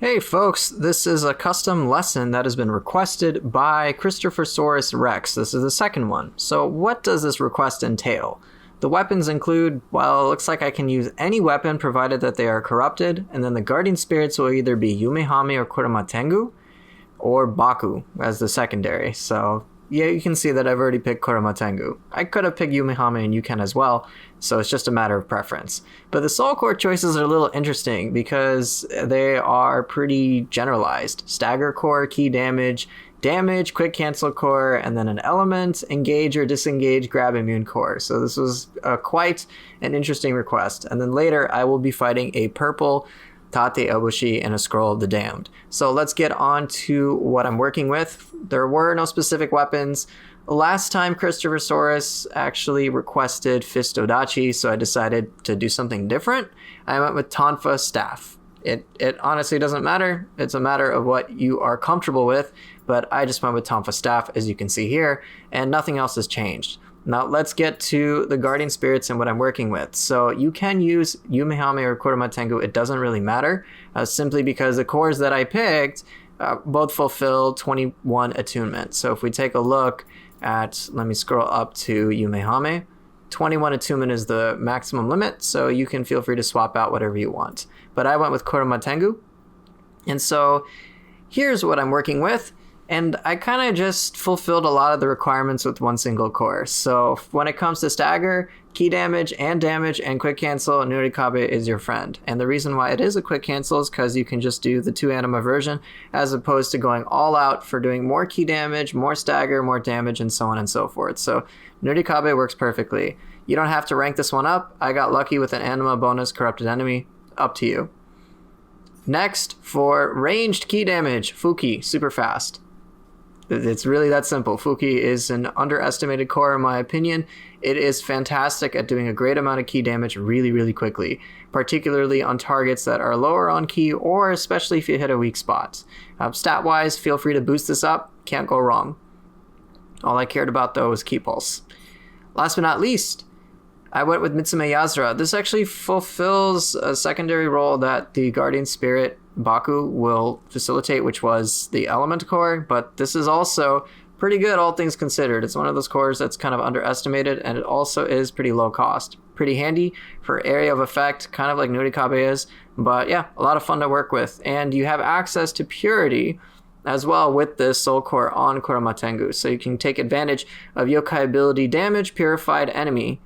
Hey folks, this is a custom lesson that has been requested by christopherussaurusrex. This is the second one. So what does this request entail? The weapons include, well, it looks like I can use any weapon provided that they are corrupted, and then the guardian spirits will either be Yumehame or Kurama Tengu, or Baku as the secondary. So yeah, you can see that I've already picked Kurama Tengu. I could have picked Yumehame and you can as well, so it's just a matter of preference. But the soul core choices are a little interesting because they are pretty generalized. Stagger core, key damage, quick cancel core, and then an element, engage or disengage, grab immune core. So this was quite an interesting request. And then later I will be fighting a purple Tate, Eboshi, and a Scroll of the Damned. So let's get on to what I'm working with. There were no specific weapons. Last time Christophersaurus actually requested Fistodachi, so I decided to do something different. I went with Tonfa staff. It honestly doesn't matter. It's a matter of what you are comfortable with, but I just went with Tonfa staff, as you can see here, and nothing else has changed. Now let's get to the guardian spirits and what I'm working with. So you can use Yumehame or Kurama Tengu. It doesn't really matter, simply because the cores that I picked both fulfill 21 attunement. So if we take a look at, let me scroll up to Yumehame, 21 attunement is the maximum limit, so you can feel free to swap out whatever you want. But I went with Kurama Tengu, and so here's what I'm working with. And I kind of just fulfilled a lot of the requirements with one single core. So when it comes to stagger, key damage, and quick cancel, Nurikabe is your friend. And the reason why it is a quick cancel is because you can just do the 2 anima version as opposed to going all out for doing more key damage, more stagger, more damage, and so on and so forth. So Nurikabe works perfectly. You don't have to rank this one up. I got lucky with an anima bonus corrupted enemy. Up to you. Next, for ranged key damage, Fuki, super fast. It's really that simple. Fuki is an underestimated core in my opinion. It is fantastic at doing a great amount of key damage really, really quickly, particularly on targets that are lower on key or especially if you hit a weak spot. Stat-wise, feel free to boost this up. Can't go wrong. All I cared about though was key pulse. Last but not least, I went with Mitsume Yazura. This actually fulfills a secondary role that the guardian spirit Baku will facilitate, which was the element core, but this is also pretty good all things considered. It's one of those cores that's kind of underestimated, and it also is pretty low cost. Pretty handy for area of effect, kind of like Nurikabe is, but yeah, a lot of fun to work with. And you have access to purity as well with this soul core on Kurama Tengu, so you can take advantage of yokai ability damage, purify an enemy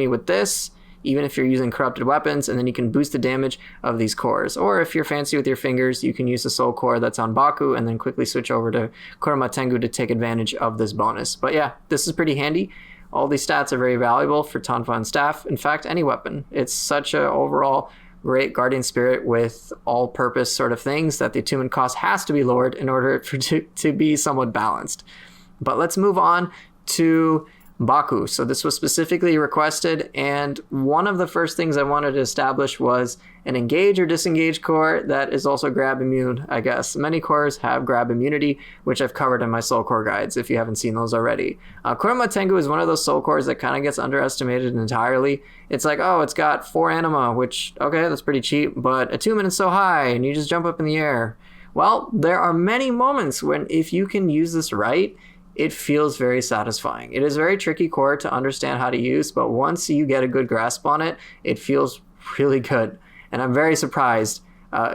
with this, even if you're using corrupted weapons, and then you can boost the damage of these cores. Or if you're fancy with your fingers, you can use the soul core that's on Baku and then quickly switch over to Kurama Tengu to take advantage of this bonus. But yeah, this is pretty handy. All these stats are very valuable for Tonfa and staff. In fact, any weapon. It's such a overall great guardian spirit with all-purpose sort of things that the attunement cost has to be lowered in order for to be somewhat balanced. But let's move on to Baku. So this was specifically requested, and one of the first things I wanted to establish was an engage or disengage core that is also grab immune, I guess. Many cores have grab immunity, which I've covered in my soul core guides if you haven't seen those already. Kurama Tengu is one of those soul cores that kind of gets underestimated entirely. It's like, oh, it's got 4 anima, which, okay, that's pretty cheap, but attunement is so high and you just jump up in the air. Well, there are many moments when if you can use this right, it feels very satisfying. It is a very tricky core to understand how to use, but once you get a good grasp on it, it feels really good. And I'm very surprised,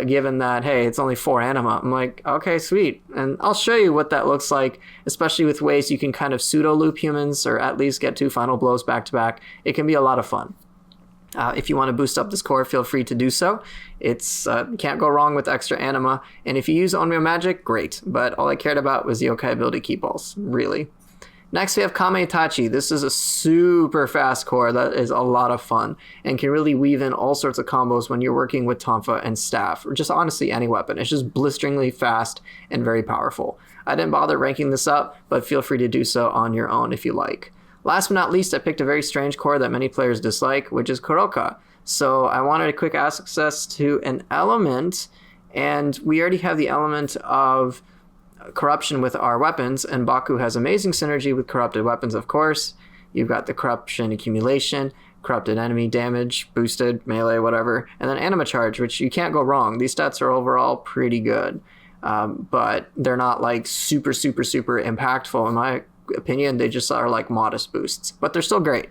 given that, hey, it's only 4 anima. I'm like, okay, sweet. And I'll show you what that looks like, especially with ways you can kind of pseudo-loop humans or at least get 2 final blows back to back. It can be a lot of fun. If you want to boost up this core, feel free to do so. It's can't go wrong with extra anima. And if you use Onryo Magic, great. But all I cared about was the yokai ability key pulse, really. Next, we have Kamaitachi. This is a super fast core that is a lot of fun and can really weave in all sorts of combos when you're working with Tonfa and staff, or just honestly any weapon. It's just blisteringly fast and very powerful. I didn't bother ranking this up, but feel free to do so on your own if you like. Last but not least, I picked a very strange core that many players dislike, which is Koroka. So I wanted a quick access to an element, and we already have the element of corruption with our weapons, and Baku has amazing synergy with corrupted weapons, of course. You've got the corruption accumulation, corrupted enemy damage, boosted, melee, whatever. And then Anima Charge, which you can't go wrong. These stats are overall pretty good. But they're not like super impactful in my opinion. They just are like modest boosts, but they're still great.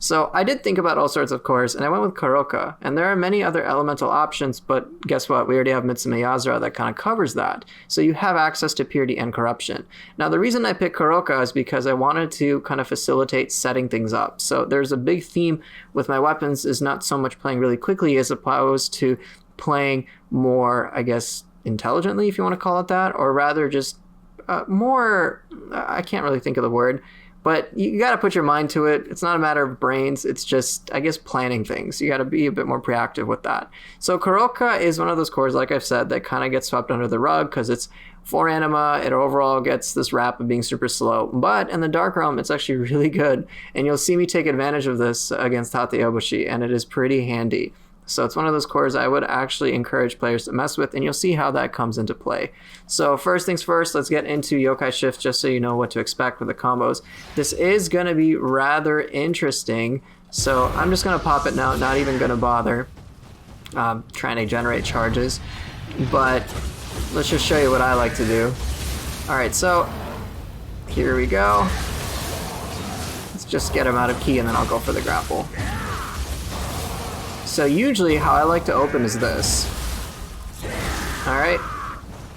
So I did think about all sorts, of course, and I went with Koroka. And there are many other elemental options, but guess what? We already have Mitsume Yazura that kind of covers that. So you have access to purity and corruption. Now, the reason I picked Koroka is because I wanted to kind of facilitate setting things up. So there's a big theme with my weapons is not so much playing really quickly as opposed to playing more, I guess, intelligently, if you want to call it that, or rather just more, I can't really think of the word, but you got to put your mind to it. It's not a matter of brains. It's just, I guess, planning things. You got to be a bit more proactive with that. So Koroka is one of those cores, like I've said, that kind of gets swept under the rug because it's 4 anima. It overall gets this rap of being super slow. But in the Dark Realm, it's actually really good. And you'll see me take advantage of this against Tate Eboshi, and it is pretty handy. So it's one of those cores I would actually encourage players to mess with, and you'll see how that comes into play. So first things first, let's get into Yokai Shift just so you know what to expect with the combos. This is going to be rather interesting, so I'm just going to pop it now, not even going to bother trying to generate charges. But let's just show you what I like to do. Alright, so here we go. Let's just get him out of key and then I'll go for the grapple. So usually how I like to open is this. Alright,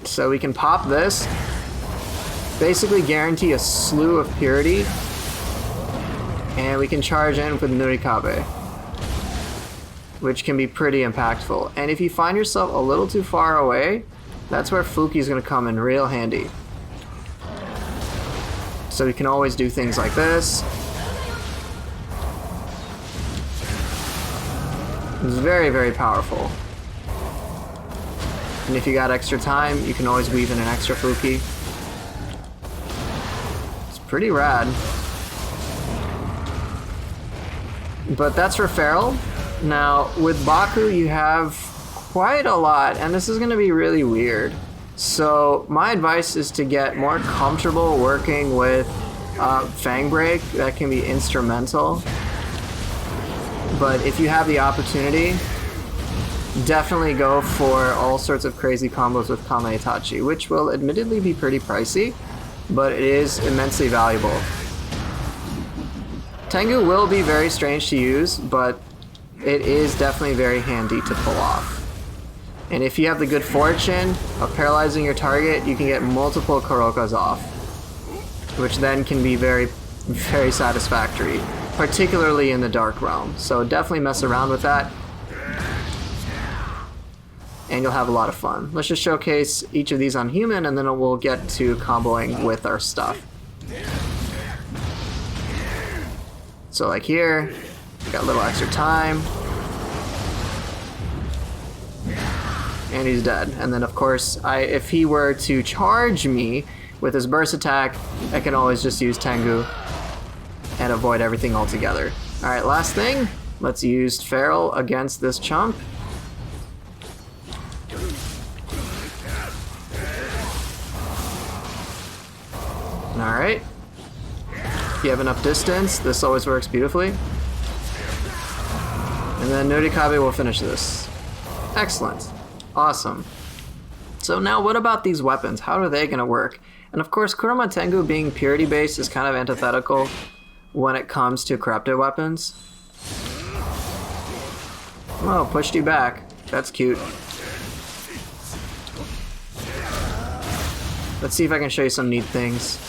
so we can pop this, basically guarantee a slew of purity, and we can charge in with Nurikabe, which can be pretty impactful. And if you find yourself a little too far away, that's where Fuki is going to come in real handy. So we can always do things like this. It's very powerful. And if you got extra time, you can always weave in an extra Fuki. It's pretty rad. But that's for Feral. Now, with Baku, you have quite a lot, and this is going to be really weird. So, my advice is to get more comfortable working with Fang Break. That can be instrumental. But if you have the opportunity, definitely go for all sorts of crazy combos with Kamaitachi, which will admittedly be pretty pricey, but it is immensely valuable. Tengu will be very strange to use, but it is definitely very handy to pull off. And if you have the good fortune of paralyzing your target, you can get multiple Korokas off, which then can be very satisfactory, particularly in the Dark Realm. So definitely mess around with that, and you'll have a lot of fun. Let's just showcase each of these on human, and then we'll get to comboing with our stuff. So like here, got a little extra time, and he's dead. And then of course, if he were to charge me with his burst attack, I can always just use Tengu and avoid everything altogether. Alright, last thing, let's use Feral against this chump. Alright. If you have enough distance, this always works beautifully. And then Nurikabe will finish this. Excellent. Awesome. So now what about these weapons? How are they going to work? And of course, Kurama Tengu being purity based is kind of antithetical when it comes to corrupted weapons. Oh, pushed you back. That's cute. Let's see if I can show you some neat things.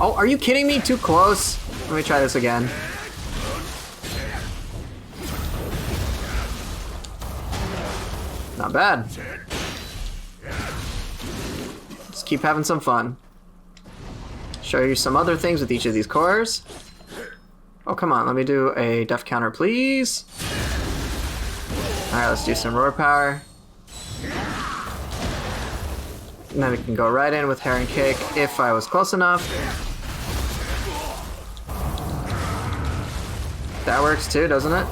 Oh, are you kidding me? Too close. Let me try this again. Not bad. Let's keep having some fun. Show you some other things with each of these cores. Oh, come on. Let me do a def counter, please. Alright, let's do some roar power. And then we can go right in with hair and cake if I was close enough. That works too, doesn't it?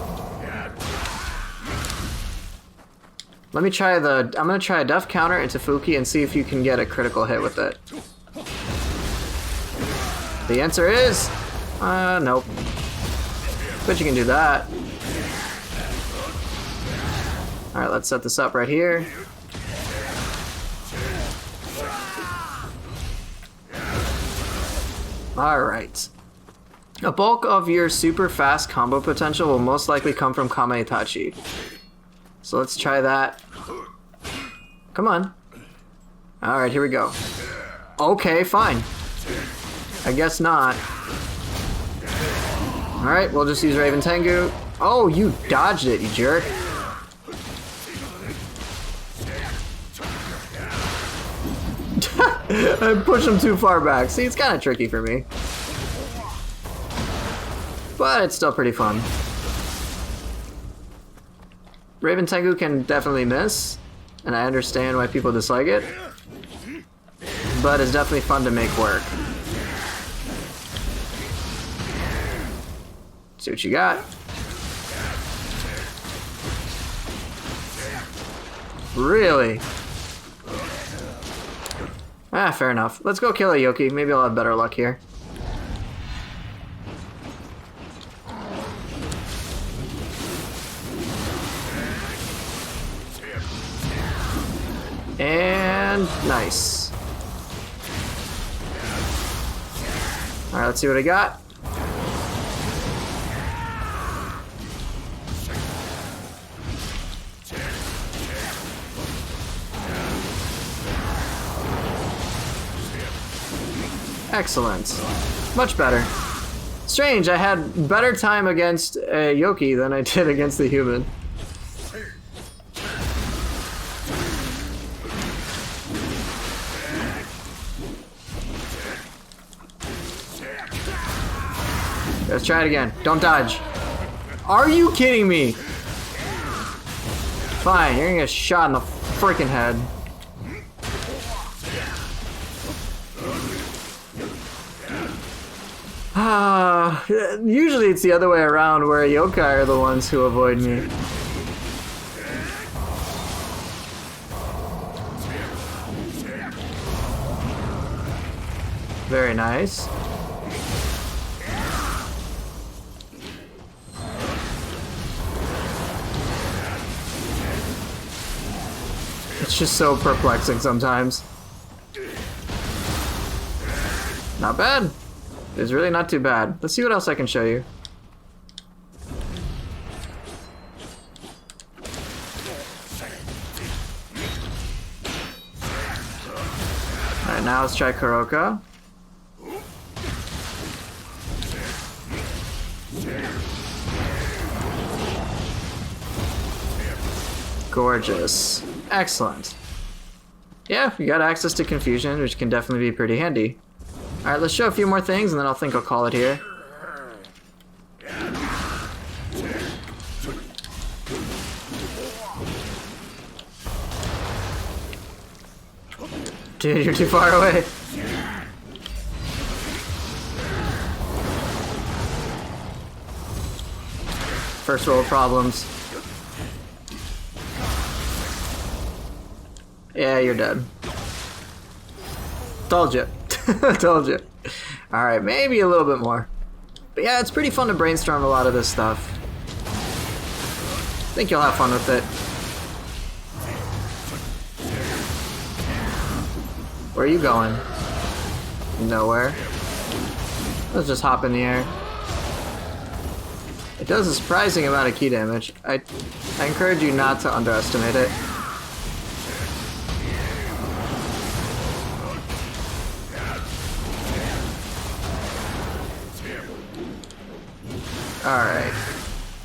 Let me try I'm gonna try a def counter into Fuki and see if you can get a critical hit with it. The answer is... nope. But you can do that. Alright, let's set this up right here. Alright. A bulk of your super fast combo potential will most likely come from Kamaitachi. So let's try that. Come on. Alright, here we go. Okay, fine. I guess not. Alright, we'll just use Raven Tengu. Oh, you dodged it, you jerk. I pushed him too far back. See, it's kind of tricky for me. But it's still pretty fun. Raven Tengu can definitely miss, and I understand why people dislike it. But it's definitely fun to make work. See what you got. Really? Ah, fair enough. Let's go kill a Yoki. Maybe I'll have better luck here. And nice. Alright, let's see what I got. Excellent. Much better. Strange, I had better time against a Yoki than I did against the human. Let's try it again. Don't dodge. Are you kidding me? Fine, you're gonna get shot in the freaking head. Usually it's the other way around where yokai are the ones who avoid me. Very nice. It's just so perplexing sometimes. Not bad. It's really not too bad. Let's see what else I can show you. Alright, now let's try Koroka. Gorgeous. Excellent. Yeah, we got access to confusion, which can definitely be pretty handy. Alright, let's show a few more things and then I think I'll call it here. Dude, you're too far away. First world problems. Yeah, you're dead. Told you. Told you. Alright, maybe a little bit more. But yeah, it's pretty fun to brainstorm a lot of this stuff. I think you'll have fun with it. Where are you going? Nowhere. Let's just hop in the air. It does a surprising amount of key damage. I encourage you not to underestimate it. Alright.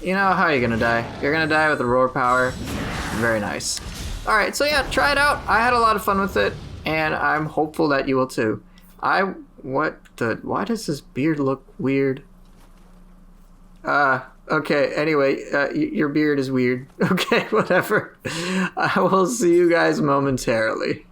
You know how you're gonna die. You're gonna die with the roar power. Very nice. Alright, so yeah, try it out. I had a lot of fun with it, and I'm hopeful that you will too. Why does this beard look weird? Okay, anyway, your beard is weird. Okay, whatever. I will see you guys momentarily.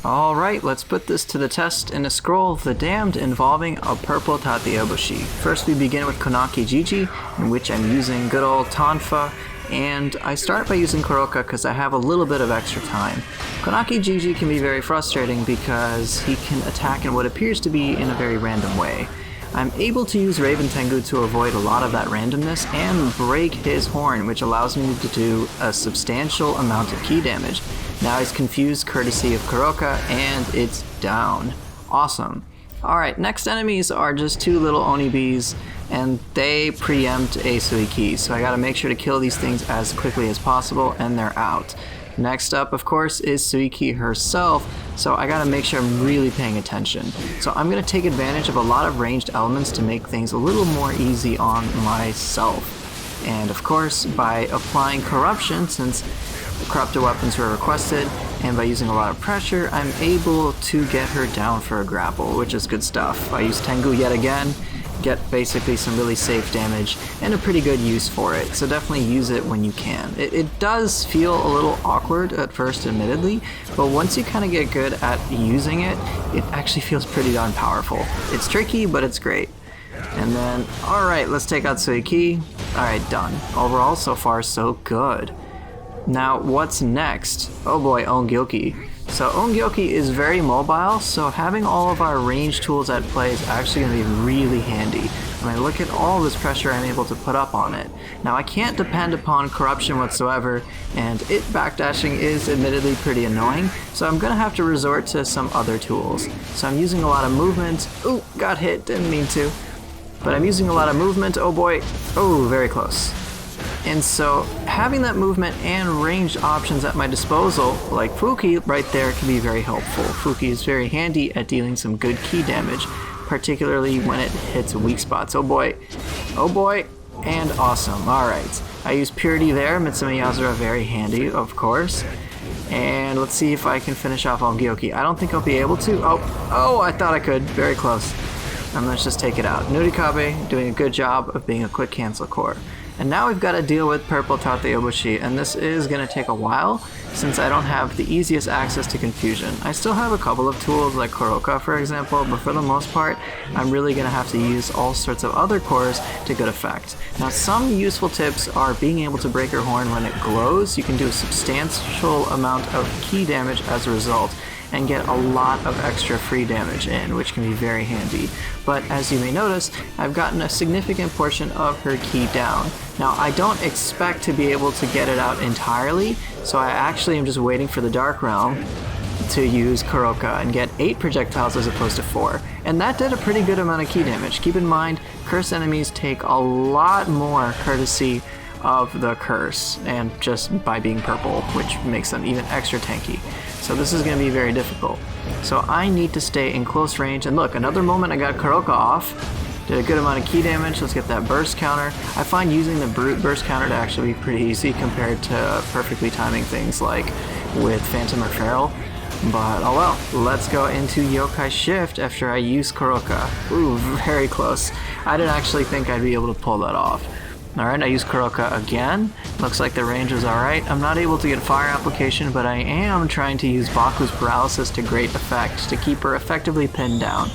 Alright, let's put this to the test in a scroll of the damned involving a purple Tate Eboshi. First we begin with Konaki-jiji, in which I'm using good old Tonfa and I start by using Koroka because I have a little bit of extra time. Konaki-jiji can be very frustrating because he can attack in what appears to be in a very random way. I'm able to use Raven Tengu to avoid a lot of that randomness and break his horn, which allows me to do a substantial amount of ki damage. Now he's confused courtesy of Koroka, and it's down. Awesome. Alright, next enemies are just two little Onibis, and they preempt a Suiki, so I gotta make sure to kill these things as quickly as possible, and they're out. Next up, of course, is Suiki herself, so I gotta make sure I'm really paying attention. So I'm gonna take advantage of a lot of ranged elements to make things a little more easy on myself. And of course, by applying corruption, since corrupted weapons were requested, and by using a lot of pressure, I'm able to get her down for a grapple, which is good stuff. I use Tengu yet again, get basically some really safe damage, and a pretty good use for it, so definitely use it when you can. It does feel a little awkward at first, admittedly, but once you kind of get good at using it, it actually feels pretty darn powerful. It's tricky, but it's great. And then, alright, let's take out Suiki. Alright, done. Overall, so far, so good. Now, what's next? Oh boy, Ongyoki. So Ongyoki is very mobile, so having all of our range tools at play is actually going to be really handy. I mean, look at all this pressure I'm able to put up on it. Now, I can't depend upon corruption whatsoever, and it backdashing is admittedly pretty annoying, so I'm going to have to resort to some other tools. So I'm using a lot of movement. Ooh, got hit, didn't mean to. But I'm using a lot of movement. Oh boy. Oh, very close. And so having that movement and ranged options at my disposal, like Fuki right there, can be very helpful. Fuki is very handy at dealing some good ki damage, particularly when it hits weak spots. Oh boy, and awesome. Alright, I use Purity there, Mitsume Yazura very handy, of course. And let's see if I can finish off Ongyoki. I don't think I'll be able to. Oh, I thought I could. Very close. And let's just take it out. Nurikabe doing a good job of being a quick cancel core. And now we've got to deal with purple Tate Eboshi, and this is going to take a while since I don't have the easiest access to confusion. I still have a couple of tools like Koroka, for example, but for the most part, I'm really going to have to use all sorts of other cores to good effect. Now, some useful tips are being able to break her horn when it glows. You can do a substantial amount of ki damage as a result, and get a lot of extra free damage in, which can be very handy. But as you may notice, I've gotten a significant portion of her ki down. Now, I don't expect to be able to get it out entirely, so I actually am just waiting for the Dark Realm to use Koroka and get 8 projectiles as opposed to 4. And that did a pretty good amount of ki damage. Keep in mind, cursed enemies take a lot more courtesy of the curse, and just by being purple, which makes them even extra tanky. So this is going to be very difficult. So I need to stay in close range, and look, another moment I got Koroka off. Did a good amount of ki damage. Let's get that burst counter. I find using the brute burst counter to actually be pretty easy compared to perfectly timing things like with Phantom or Feral. But oh well, let's go into Yokai Shift after I use Koroka. Ooh, very close. I didn't actually think I'd be able to pull that off. Alright, I use Koroka again. Looks like the range is alright. I'm not able to get fire application, but I am trying to use Baku's paralysis to great effect to keep her effectively pinned down.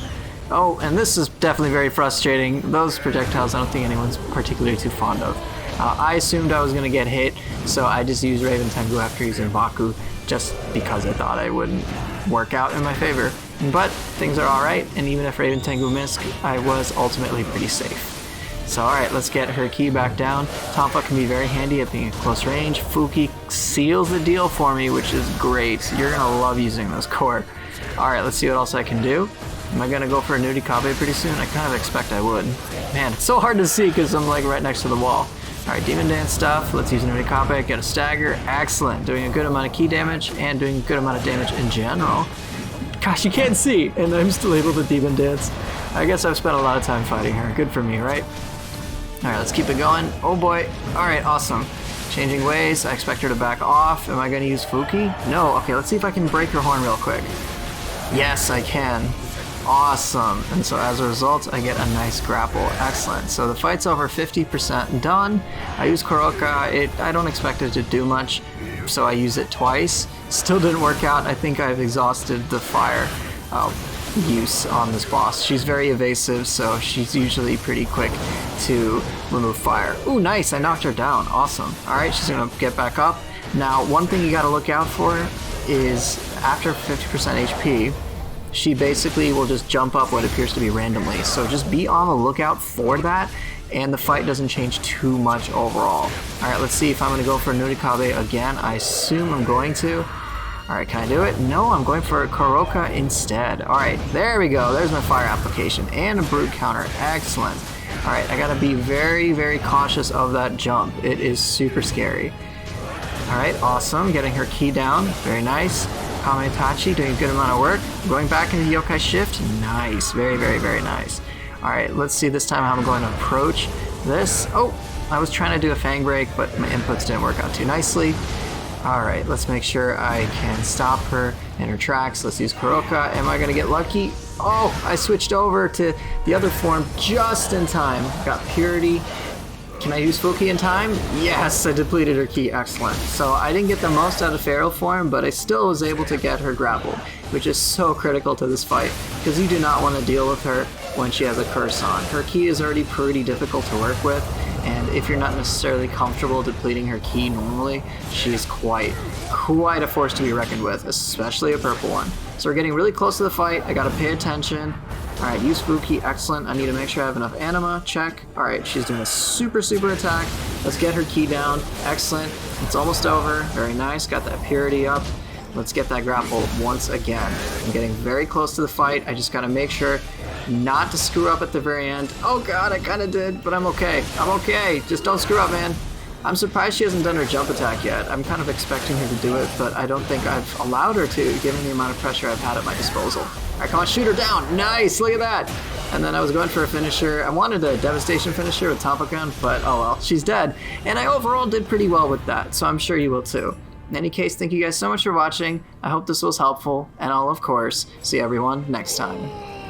Oh, and this is definitely very frustrating. Those projectiles I don't think anyone's particularly too fond of. I assumed I was going to get hit, so I just used Raven Tengu after using Baku, just because I thought it wouldn't work out in my favor. But things are alright, and even if Raven Tengu missed, I was ultimately pretty safe. So alright, let's get her ki back down. Tonfa can be very handy at being at close range. Fuki seals the deal for me, which is great. You're going to love using those core. Alright, let's see what else I can do. Am I going to go for a Nurikabe pretty soon? I kind of expect I would. Man, it's so hard to see because I'm like right next to the wall. Alright, Demon Dance stuff. Let's use Nurikabe, get a stagger. Excellent. Doing a good amount of ki damage and doing a good amount of damage in general. Gosh, you can't see, and I'm still able to Demon Dance. I guess I've spent a lot of time fighting her. Good for me, right? Alright, let's keep it going. Oh boy. Alright, awesome. Changing ways. I expect her to back off. Am I going to use Fuki? No. Okay, let's see if I can break her horn real quick. Yes, I can. Awesome. And so as a result, I get a nice grapple. Excellent. So the fight's over 50% done. I use Koroka. I don't expect it to do much, so I use it twice. Still didn't work out. I think I've exhausted the fire. use on this boss. She's very evasive, so she's usually pretty quick to remove fire. Ooh, nice, I knocked her down, awesome. Alright, she's gonna get back up. Now, one thing you gotta look out for is after 50% HP, she basically will just jump up what appears to be randomly. So just be on the lookout for that, and the fight doesn't change too much overall. Alright, let's see if I'm gonna go for Nurikabe again. I assume I'm going to. Alright, can I do it? No, I'm going for Koroka instead. Alright, there we go. There's my fire application and a brute counter. Excellent. Alright, I gotta be very, very cautious of that jump. It is super scary. Alright, awesome. Getting her ki down. Very nice. Kamaitachi doing a good amount of work. Going back into the yokai shift. Nice. Very, very, very nice. Alright, let's see this time how I'm going to approach this. Oh, I was trying to do a fang break, but my inputs didn't work out too nicely. Alright, let's make sure I can stop her in her tracks. Let's use Koroka. Am I going to get lucky? Oh, I switched over to the other form just in time. Got Purity. Can I use Fuki in time? Yes, I depleted her ki. Excellent. So I didn't get the most out of feral form, but I still was able to get her grappled, which is so critical to this fight, because you do not want to deal with her when she has a curse on. Her ki is already pretty difficult to work with, and if you're not necessarily comfortable depleting her ki normally, she's quite a force to be reckoned with, especially a purple one. So we're getting really close to the fight. I gotta pay attention. Alright, use Fuki, excellent. I need to make sure I have enough anima, check. Alright, she's doing a super attack. Let's get her ki down, excellent. It's almost over, very nice, got that purity up. Let's get that grapple once again. I'm getting very close to the fight. I just gotta make sure not to screw up at the very end. Oh god, I kinda did, but I'm okay. I'm okay, just don't screw up, man. I'm surprised she hasn't done her jump attack yet. I'm kind of expecting her to do it, but I don't think I've allowed her to, given the amount of pressure I've had at my disposal. Alright, come on, shoot her down! Nice, look at that! And then I was going for a finisher. I wanted a devastation finisher with Tonfa gun, but oh well, she's dead. And I overall did pretty well with that, so I'm sure you will too. In any case, thank you guys so much for watching. I hope this was helpful, and I'll of course see everyone next time.